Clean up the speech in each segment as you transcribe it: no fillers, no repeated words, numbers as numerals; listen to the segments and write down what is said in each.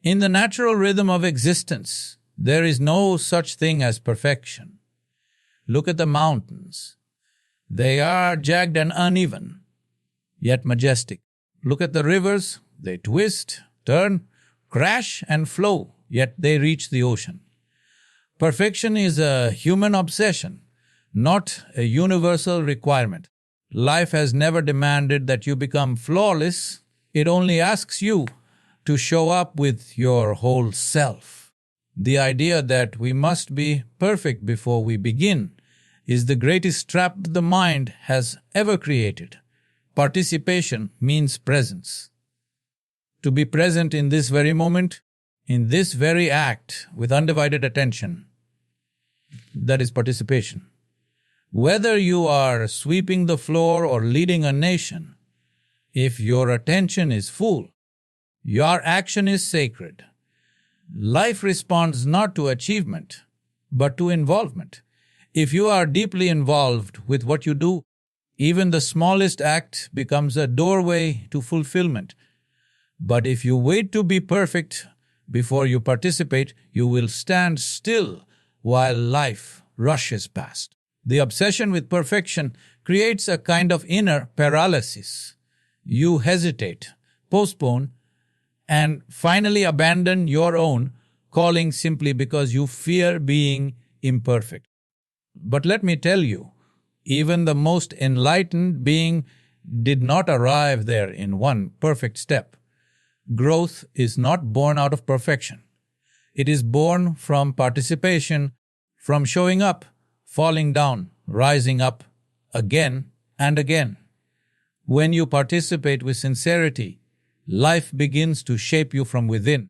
In the natural rhythm of existence, there is no such thing as perfection. Look at the mountains. They are jagged and uneven, yet majestic. Look at the rivers. They twist, turn, crash and flow, yet they reach the ocean. Perfection is a human obsession, not a universal requirement. Life has never demanded that you become flawless. It only asks you to show up with your whole self. The idea that we must be perfect before we begin is the greatest trap the mind has ever created. Participation means presence. To be present in this very moment, in this very act, with undivided attention, that is participation. Whether you are sweeping the floor or leading a nation, if your attention is full, your action is sacred. Life responds not to achievement, but to involvement. If you are deeply involved with what you do, even the smallest act becomes a doorway to fulfillment. But if you wait to be perfect before you participate, you will stand still while life rushes past. The obsession with perfection creates a kind of inner paralysis. You hesitate, postpone, and finally abandon your own calling simply because you fear being imperfect. But let me tell you, even the most enlightened being did not arrive there in one perfect step. Growth is not born out of perfection. It is born from participation, from showing up, falling down, rising up, again and again. When you participate with sincerity, life begins to shape you from within.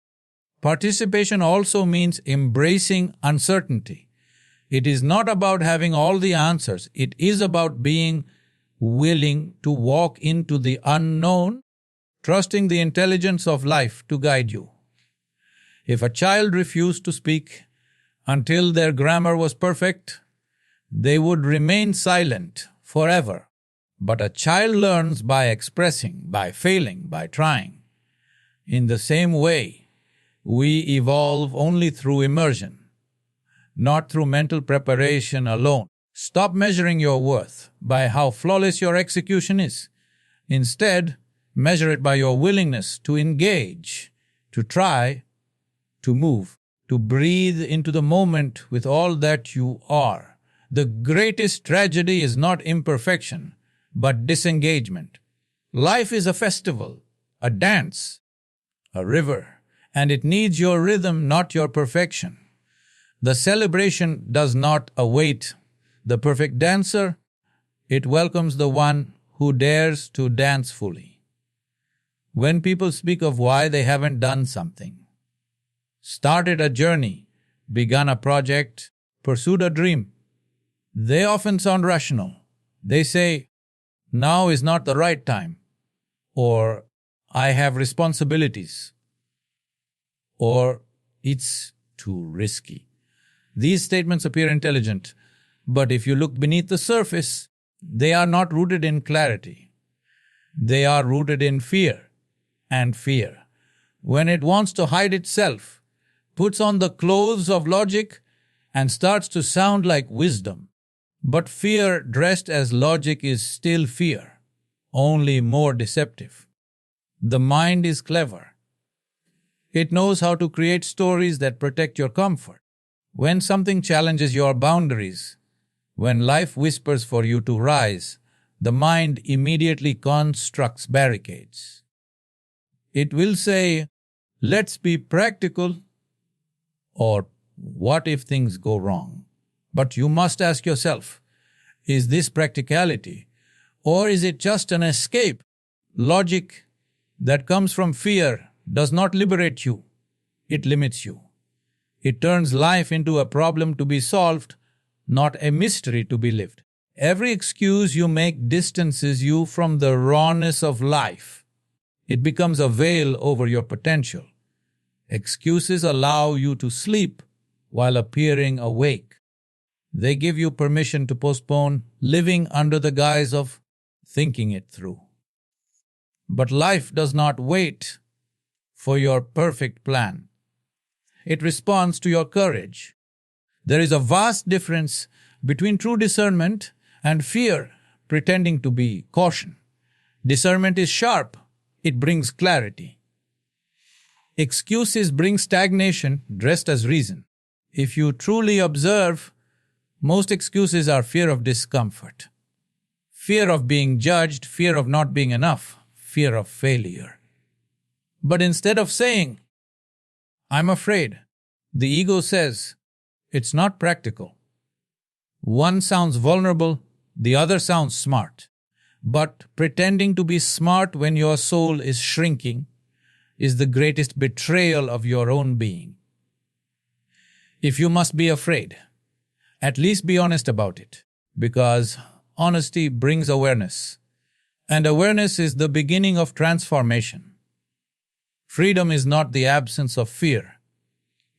Participation also means embracing uncertainty. It is not about having all the answers. It is about being willing to walk into the unknown, trusting the intelligence of life to guide you. If a child refused to speak until their grammar was perfect, they would remain silent forever. But a child learns by expressing, by failing, by trying. In the same way, we evolve only through immersion, not through mental preparation alone. Stop measuring your worth by how flawless your execution is. Instead, measure it by your willingness to engage, to try, to move, to breathe into the moment with all that you are. The greatest tragedy is not imperfection, but disengagement. Life is a festival, a dance, a river, and it needs your rhythm, not your perfection. The celebration does not await the perfect dancer. It welcomes the one who dares to dance fully. When people speak of why they haven't done something, started a journey, begun a project, pursued a dream, they often sound rational. They say, "Now is not the right time," or "I have responsibilities," or "It's too risky." These statements appear intelligent, but if you look beneath the surface, they are not rooted in clarity. They are rooted in fear, and fear, when it wants to hide itself, puts on the clothes of logic and starts to sound like wisdom. But fear dressed as logic is still fear, only more deceptive. The mind is clever. It knows how to create stories that protect your comfort. When something challenges your boundaries, when life whispers for you to rise, the mind immediately constructs barricades. It will say, "Let's be practical," or "What if things go wrong?" But you must ask yourself, is this practicality, or is it just an escape? Logic that comes from fear does not liberate you. It limits you. It turns life into a problem to be solved, not a mystery to be lived. Every excuse you make distances you from the rawness of life. It becomes a veil over your potential. Excuses allow you to sleep while appearing awake. They give you permission to postpone living under the guise of thinking it through. But life does not wait for your perfect plan. It responds to your courage. There is a vast difference between true discernment and fear pretending to be caution. Discernment is sharp. It brings clarity. Excuses bring stagnation dressed as reason. If you truly observe, most excuses are fear of discomfort, fear of being judged, fear of not being enough, fear of failure. But instead of saying, "I'm afraid," the ego says, "It's not practical." One sounds vulnerable, the other sounds smart. But pretending to be smart when your soul is shrinking is the greatest betrayal of your own being. If you must be afraid, at least be honest about it, because honesty brings awareness, and awareness is the beginning of transformation. Freedom is not the absence of fear.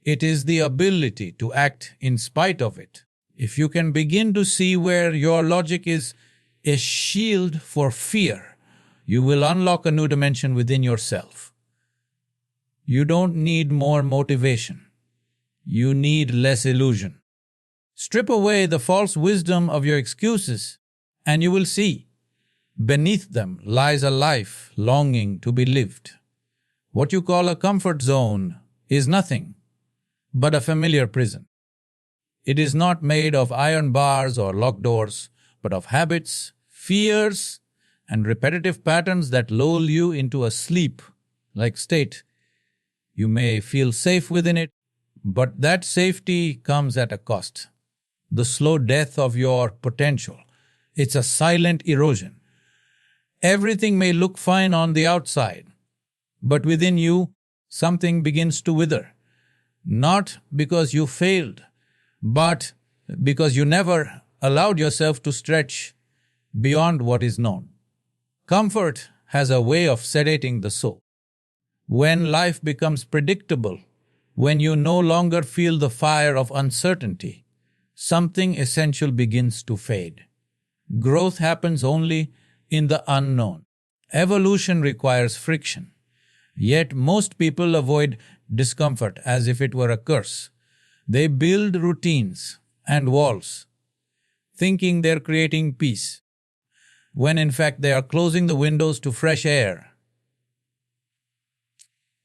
It is the ability to act in spite of it. If you can begin to see where your logic is a shield for fear, you will unlock a new dimension within yourself. You don't need more motivation. You need less illusion. Strip away the false wisdom of your excuses, and you will see beneath them lies a life longing to be lived. What you call a comfort zone is nothing but a familiar prison. It is not made of iron bars or locked doors, but of habits, fears, and repetitive patterns that lull you into a sleep-like state. You may feel safe within it, but that safety comes at a cost. The slow death of your potential. It's a silent erosion. Everything may look fine on the outside, but within you, something begins to wither. Not because you failed, but because you never allowed yourself to stretch beyond what is known. Comfort has a way of sedating the soul. When life becomes predictable, when you no longer feel the fire of uncertainty, something essential begins to fade. Growth happens only in the unknown. Evolution requires friction. Yet most people avoid discomfort as if it were a curse. They build routines and walls, thinking they're creating peace, when in fact they are closing the windows to fresh air.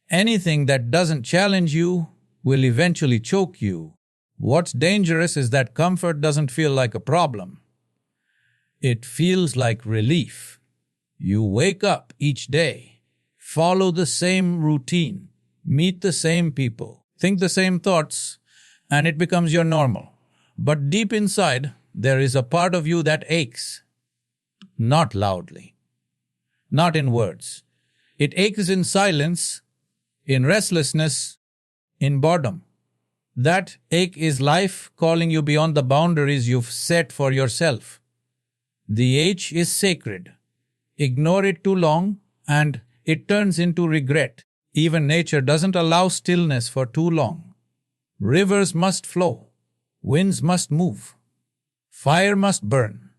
Anything that doesn't challenge you will eventually choke you. What's dangerous is that comfort doesn't feel like a problem. It feels like relief. You wake up each day, follow the same routine, meet the same people, think the same thoughts, and it becomes your normal. But deep inside, there is a part of you that aches. Not loudly, not in words. It aches in silence, in restlessness, in boredom. That ache is life calling you beyond the boundaries you've set for yourself. The ache is sacred. Ignore it too long, and it turns into regret. Even nature doesn't allow stillness for too long. Rivers must flow. Winds must move. Fire must burn.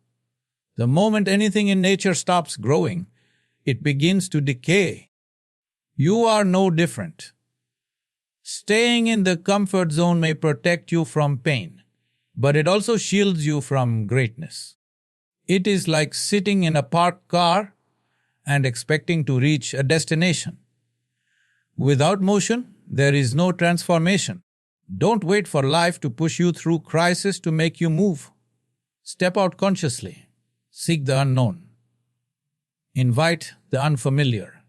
The moment anything in nature stops growing, it begins to decay. You are no different. Staying in the comfort zone may protect you from pain, but it also shields you from greatness. It is like sitting in a parked car and expecting to reach a destination. Without motion, there is no transformation. Don't wait for life to push you through crisis to make you move. Step out consciously. Seek the unknown. Invite the unfamiliar.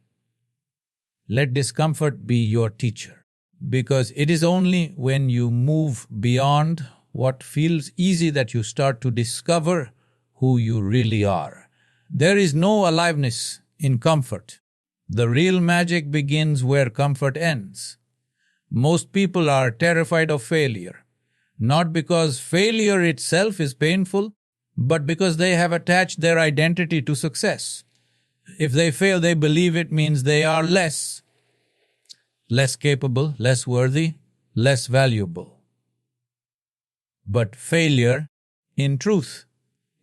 Let discomfort be your teacher, because it is only when you move beyond what feels easy that you start to discover who you really are. There is no aliveness in comfort. The real magic begins where comfort ends. Most people are terrified of failure, not because failure itself is painful, but because they have attached their identity to success. If they fail, they believe it means they are less capable, less worthy, less valuable. But failure, in truth,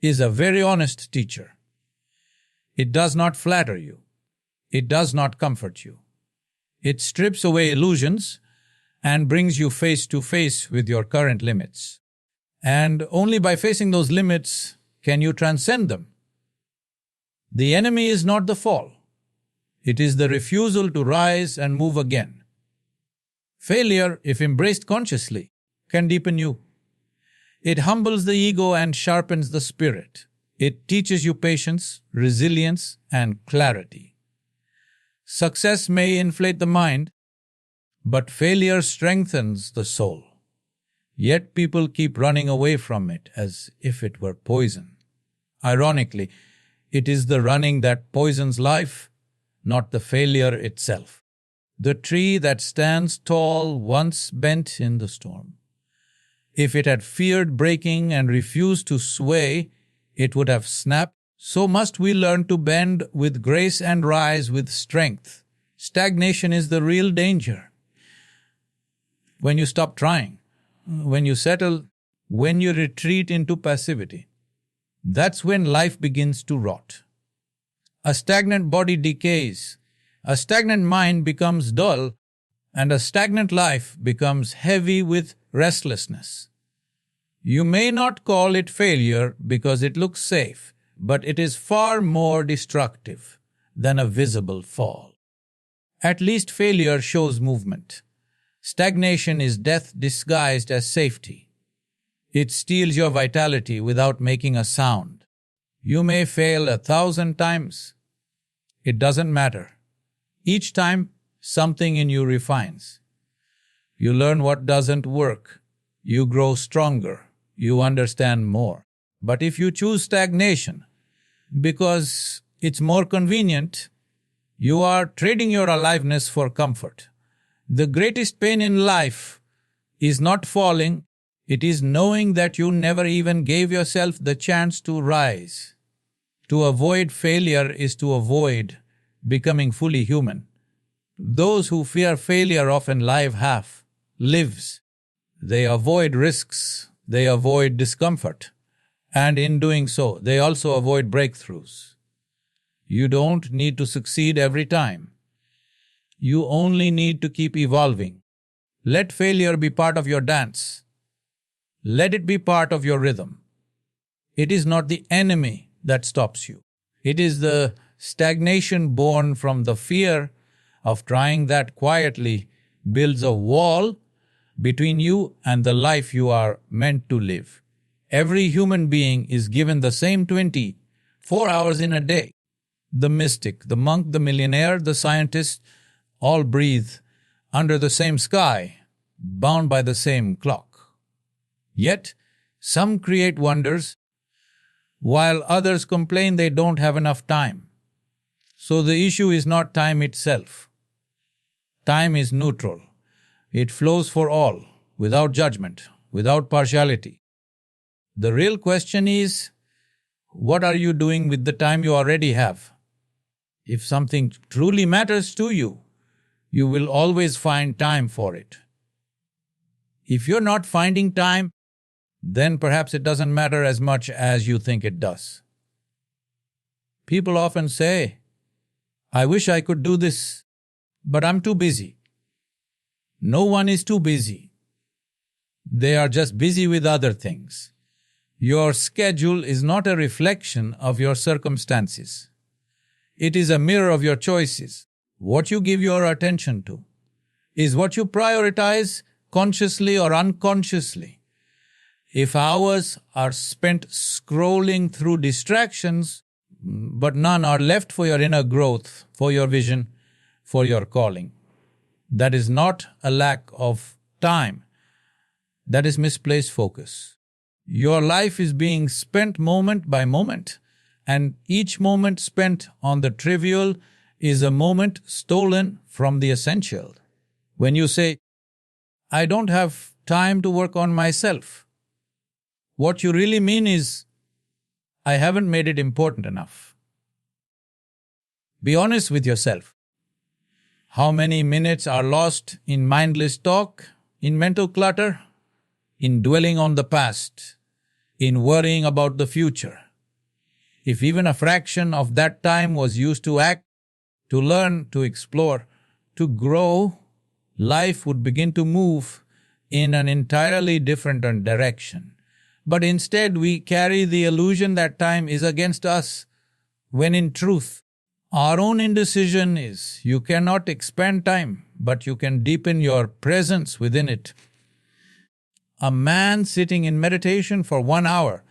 is a very honest teacher. It does not flatter you. It does not comfort you. It strips away illusions and brings you face to face with your current limits. And only by facing those limits can you transcend them. The enemy is not the fall. It is the refusal to rise and move again. Failure, if embraced consciously, can deepen you. It humbles the ego and sharpens the spirit. It teaches you patience, resilience, and clarity. Success may inflate the mind, but failure strengthens the soul. Yet people keep running away from it as if it were poison. Ironically, it is the running that poisons life, not the failure itself. The tree that stands tall once bent in the storm. If it had feared breaking and refused to sway, it would have snapped. So must we learn to bend with grace and rise with strength. Stagnation is the real danger. When you stop trying, when you settle, when you retreat into passivity, that's when life begins to rot. A stagnant body decays, a stagnant mind becomes dull, and a stagnant life becomes heavy with restlessness. You may not call it failure because it looks safe, but it is far more destructive than a visible fall. At least failure shows movement. Stagnation is death disguised as safety. It steals your vitality without making a sound. You may fail 1,000 times. It doesn't matter. Each time, something in you refines. You learn what doesn't work. You grow stronger. You understand more. But if you choose stagnation because it's more convenient, you are trading your aliveness for comfort. The greatest pain in life is not falling, it is knowing that you never even gave yourself the chance to rise. To avoid failure is to avoid becoming fully human. Those who fear failure often lives. They avoid risks, they avoid discomfort, and in doing so, they also avoid breakthroughs. You don't need to succeed every time. You only need to keep evolving. Let failure be part of your dance. Let it be part of your rhythm. It is not the enemy that stops you. It is the stagnation born from the fear of trying that quietly builds a wall between you and the life you are meant to live. Every human being is given the same 24 hours in a day. The mystic, the monk, the millionaire, the scientist, all breathe under the same sky, bound by the same clock. Yet, some create wonders, while others complain they don't have enough time. So the issue is not time itself. Time is neutral. It flows for all, without judgment, without partiality. The real question is, what are you doing with the time you already have? If something truly matters to you, you will always find time for it. If you're not finding time, then perhaps it doesn't matter as much as you think it does. People often say, I wish I could do this, but I'm too busy. No one is too busy. They are just busy with other things. Your schedule is not a reflection of your circumstances. It is a mirror of your choices. What you give your attention to is what you prioritize consciously or unconsciously. If hours are spent scrolling through distractions, but none are left for your inner growth, for your vision, for your calling, that is not a lack of time. That is misplaced focus. Your life is being spent moment by moment, and each moment spent on the trivial is a moment stolen from the essential. When you say, I don't have time to work on myself, what you really mean is, I haven't made it important enough. Be honest with yourself. How many minutes are lost in mindless talk, in mental clutter, in dwelling on the past, in worrying about the future? If even a fraction of that time was used to act, to learn, to explore, to grow, life would begin to move in an entirely different direction. But instead, we carry the illusion that time is against us, when in truth, our own indecision is you cannot expand time, but you can deepen your presence within it. A man sitting in meditation for 1 hour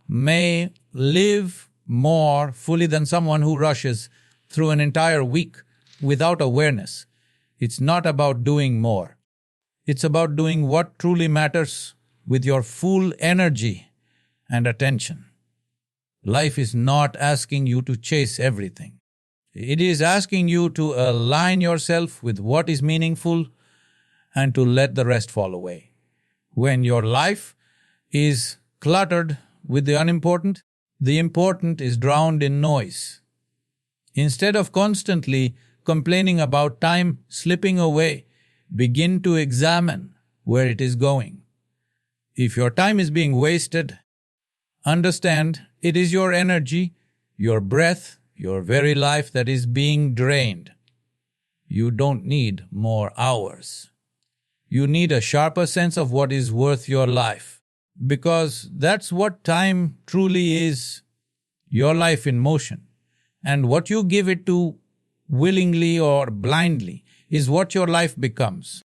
may live more fully than someone who rushes through an entire week without awareness. It's not about doing more. It's about doing what truly matters with your full energy and attention. Life is not asking you to chase everything. It is asking you to align yourself with what is meaningful and to let the rest fall away. When your life is cluttered with the unimportant, the important is drowned in noise. Instead of constantly complaining about time slipping away, begin to examine where it is going. If your time is being wasted, understand it is your energy, your breath, your very life that is being drained. You don't need more hours. You need a sharper sense of what is worth your life, because that's what time truly is, your life in motion. And what you give it to willingly or blindly is what your life becomes.